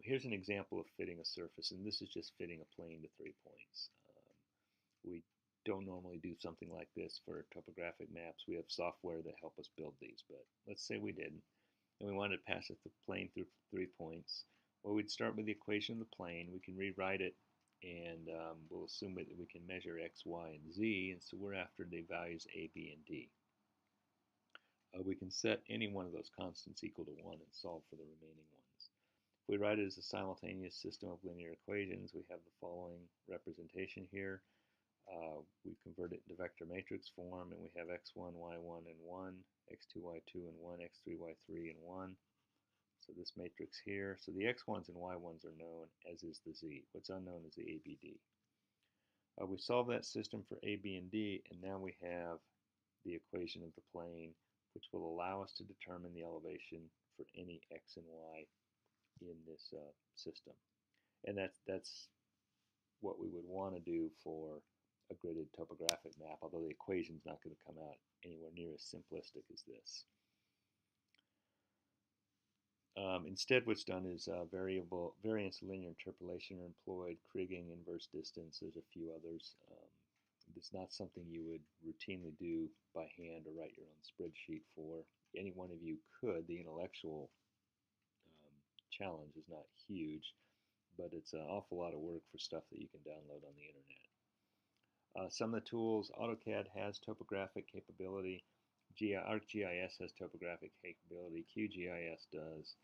S1: Here's an example of fitting a surface, and this is just fitting a plane to 3 points. We don't normally do something like this for topographic maps. We have software that help us build these, but let's say we didn't, and we wanted to pass the plane through 3 points. Well, we'd start with the equation of the plane. We can rewrite it, and we'll assume that we can measure x, y, and z, and so we're after the values a, b, and d. We can set any one of those constants equal to 1 and solve for the remaining ones. If we write it as a simultaneous system of linear equations, we have the following representation here. We convert it into vector matrix form, and we have x1, y1, and 1, x2, y2, and 1, x3, y3, and 1. So this matrix here, so the x1s and y1s are known, as is the z. What's unknown is the a, b, d. We solve that system for a, b, and d, and now we have the equation of the plane, which will allow us to determine the elevation for any x and y in this system. And that's what we would want to do for a gridded topographic map, although the equation's not going to come out anywhere near as simplistic as this. Instead, what's done is variance linear interpolation are employed, kriging, inverse distance. There's a few others. It's not something you would routinely do by hand or write your own spreadsheet for. Any one of you could. The intellectual challenge is not huge, but it's an awful lot of work for stuff that you can download on the internet. Some of the tools, AutoCAD has topographic capability. ArcGIS has topographic capability. QGIS does.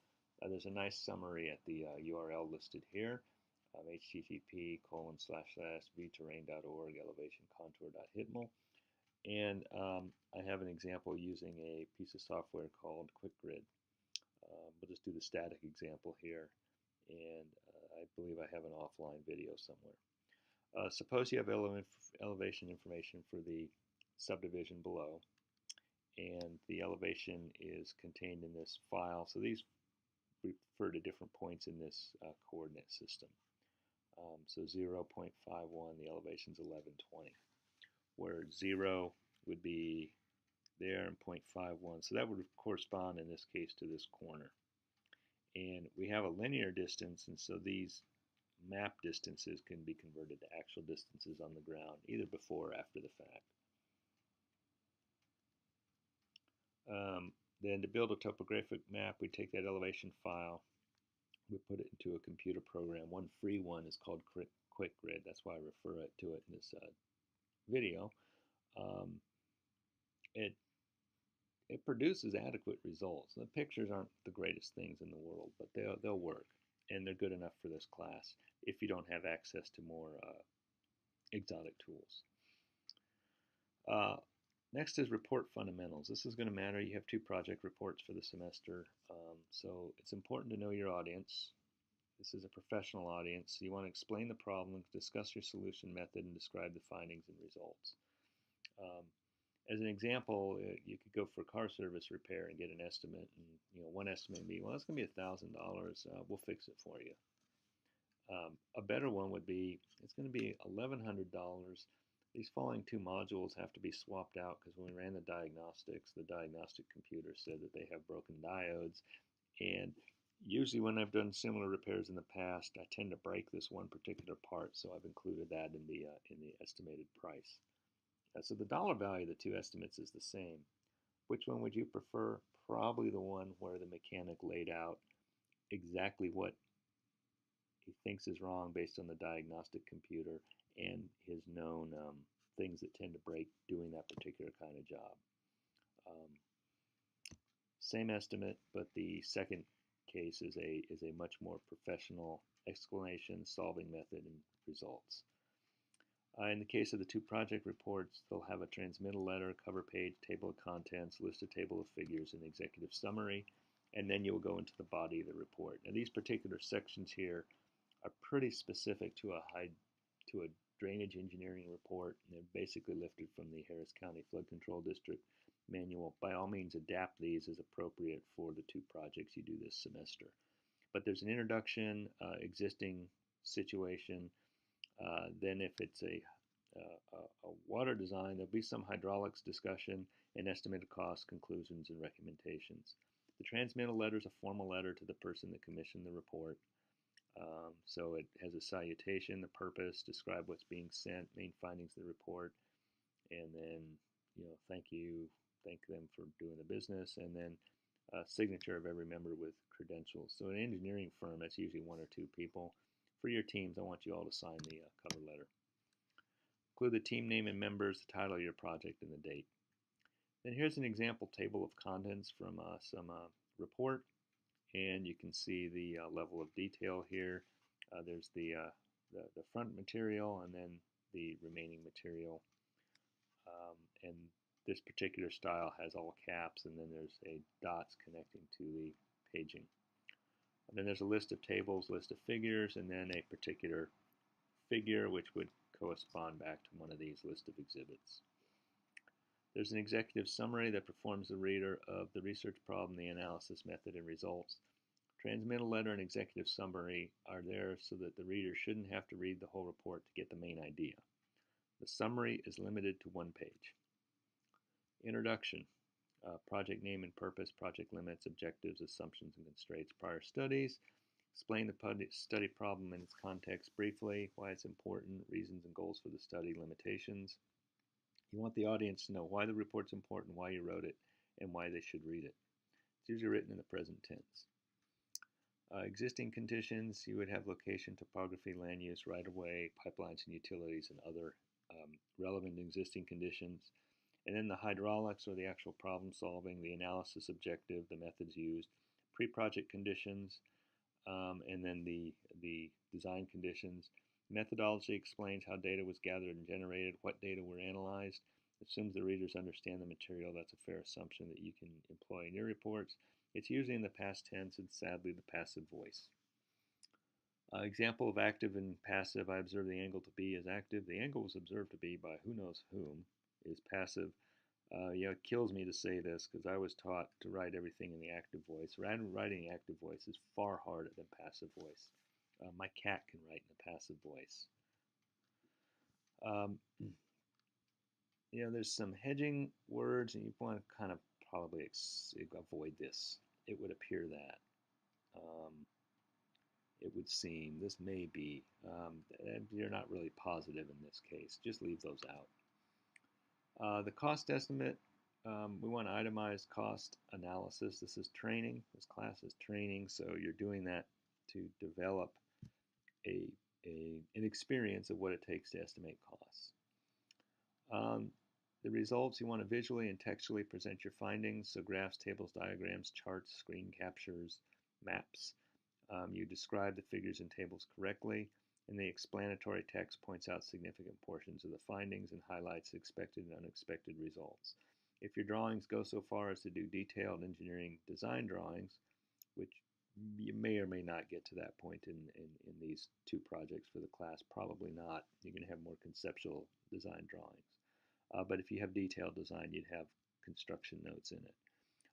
S1: There's a nice summary at the URL listed here. http://vterrain.org elevationcontour.hitml. And I have an example using a piece of software called QuickGrid. We'll just do the static example here, and I believe I have an offline video somewhere. Suppose you have elevation information for the subdivision below, and the elevation is contained in this file. So these refer to different points in this coordinate system. So 0.51, the elevation is 1120, where 0 would be there and 0.51. So that would correspond in this case to this corner. And we have a linear distance, and so these map distances can be converted to actual distances on the ground, either before or after the fact. Then to build a topographic map, we take that elevation file, we put it into a computer program. One free one is called QuickGrid. That's why I refer to it in this video. It produces adequate results. The pictures aren't the greatest things in the world, but they'll work, and they're good enough for this class if you don't have access to more exotic tools. Next is report fundamentals. This is going to matter. You have 2 project reports for the semester, so it's important to know your audience. This is a professional audience, so you want to explain the problem, discuss your solution method, and describe the findings and results. As an example, you could go for car service repair and get an estimate, and one estimate would be, well, it's going to be $1,000. We'll fix it for you. A better one would be, it's going to be $1,100. These following 2 modules have to be swapped out because when we ran the diagnostics, the diagnostic computer said that they have broken diodes, and usually when I've done similar repairs in the past, I tend to break this one particular part, so I've included that in the estimated price. So the dollar value of the 2 estimates is the same. Which one would you prefer? Probably the one where the mechanic laid out exactly what he thinks is wrong based on the diagnostic computer and his known things that tend to break doing that particular kind of job. Same estimate, but the second case is a much more professional explanation, solving method, and results. In the case of the 2 project reports, they'll have a transmittal letter, cover page, table of contents, listed table of figures, and executive summary, and then you'll go into the body of the report. Now these particular sections here are pretty specific to a drainage engineering report, and they're basically lifted from the Harris County Flood Control District. manual. By all means, adapt these as appropriate for the 2 projects you do this semester. But there's an introduction, existing situation. Then if it's a water design, there'll be some hydraulics discussion and estimated costs, conclusions, and recommendations. The transmittal letter is a formal letter to the person that commissioned the report. So it has a salutation, the purpose, describe what's being sent, main findings of the report, and then thank them for doing the business, and then a signature of every member with credentials. So an engineering firm, that's usually 1 or 2 people. For your teams, I want you all to sign the cover letter. Include the team name and members, the title of your project, and the date. Then here's an example table of contents from some report, and you can see the level of detail here. There's the front material and then the remaining material. And this particular style has all caps, and then there's a dots connecting to the paging. And then there's a list of tables, list of figures, and then a particular figure which would correspond back to one of these list of exhibits. There's an executive summary that performs the reader of the research problem, the analysis method, and results. Transmittal letter and executive summary are there so that the reader shouldn't have to read the whole report to get the main idea. The summary is limited to 1 page. Introduction, project name and purpose, project limits, objectives, assumptions, and constraints, prior studies. Explain the study problem in its context briefly, why it's important, reasons and goals for the study, limitations. You want the audience to know why the report's important, why you wrote it, and why they should read it. It's usually written in the present tense. Existing conditions, you would have location, topography, land use, right-of-way, pipelines and utilities, and other relevant existing conditions. And then the hydraulics, or the actual problem solving, the analysis objective, the methods used, pre-project conditions, and then the design conditions. Methodology explains how data was gathered and generated, what data were analyzed. Assumes the readers understand the material. That's a fair assumption that you can employ in your reports. It's usually in the past tense and sadly the passive voice. Example of active and passive, I observe the angle to be as active. The angle was observed to be by who knows whom is passive. It kills me to say this because I was taught to write everything in the active voice. Writing active voice is far harder than passive voice. My cat can write in a passive voice. There's some hedging words, and you want to kind of probably avoid this. It would appear that. It would seem, this may be. You're not really positive in this case. Just leave those out. The cost estimate, we want itemized cost analysis. This is training. This class is training, so you're doing that to develop an experience of what it takes to estimate costs. The results, you want to visually and textually present your findings, so graphs, tables, diagrams, charts, screen captures, maps. You describe the figures and tables correctly, and the explanatory text points out significant portions of the findings and highlights expected and unexpected results. If your drawings go so far as to do detailed engineering design drawings, which you may or may not get to that point in these 2 projects for the class, probably not. You're going to have more conceptual design drawings. But if you have detailed design, you'd have construction notes in it.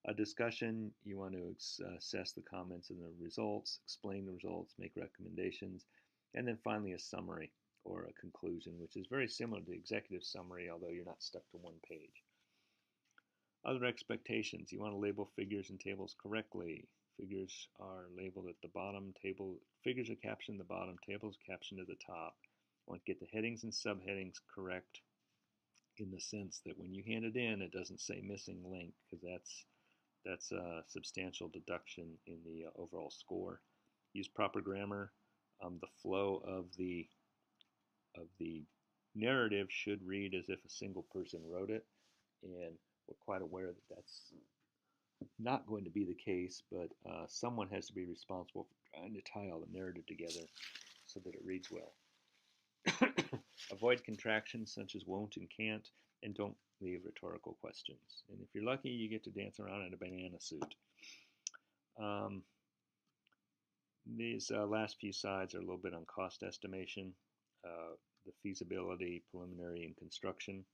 S1: A discussion, you want to assess the comments and the results, explain the results, make recommendations, and then finally a summary or a conclusion, which is very similar to the executive summary, although you're not stuck to 1 page. Other expectations, you want to label figures and tables correctly. Figures are labeled at the bottom, figures are captioned at the bottom, tables captioned at the top. You want to get the headings and subheadings correct in the sense that when you hand it in, it doesn't say missing link, because that's a substantial deduction in the overall score. Use proper grammar. The flow of the narrative should read as if a single person wrote it, and we're quite aware that that's not going to be the case, but someone has to be responsible for trying to tie all the narrative together so that it reads well. Avoid contractions such as won't and can't, and don't leave rhetorical questions. And if you're lucky, you get to dance around in a banana suit. These last few slides are a little bit on cost estimation, the feasibility, preliminary, and construction.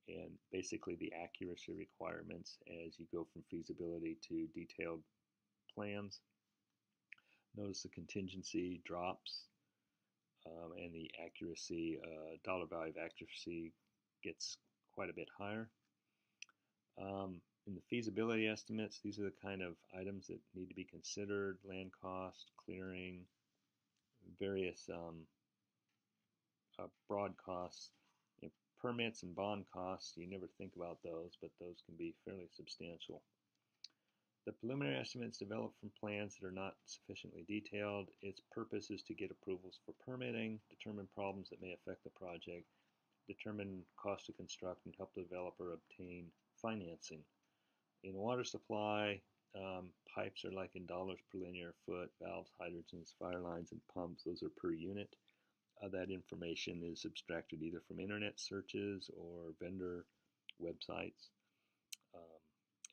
S1: and basically the accuracy requirements as you go from feasibility to detailed plans. Notice the contingency drops, and the accuracy, dollar value of accuracy gets quite a bit higher. In the feasibility estimates, these are the kind of items that need to be considered: land cost, clearing, various broad costs. Permits and bond costs, you never think about those, but those can be fairly substantial. The preliminary estimates developed from plans that are not sufficiently detailed. Its purpose is to get approvals for permitting, determine problems that may affect the project, determine cost to construct, and help the developer obtain financing. In water supply, pipes are like in dollars per linear foot, valves, hydrants, fire lines, and pumps, those are per unit. That information is abstracted either from internet searches or vendor websites.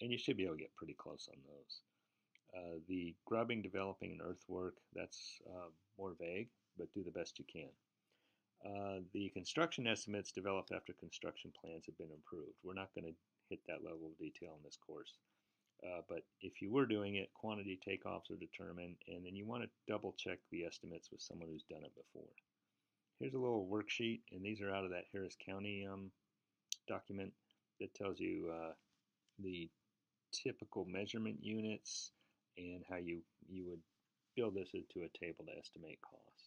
S1: And you should be able to get pretty close on those. The grubbing, developing, and earthwork, that's more vague, but do the best you can. The construction estimates developed after construction plans have been approved. We're not going to hit that level of detail in this course. But if you were doing it, quantity takeoffs are determined, and then you want to double check the estimates with someone who's done it before. Here's a little worksheet, and these are out of that Harris County document that tells you the typical measurement units and how you would build this into a table to estimate cost.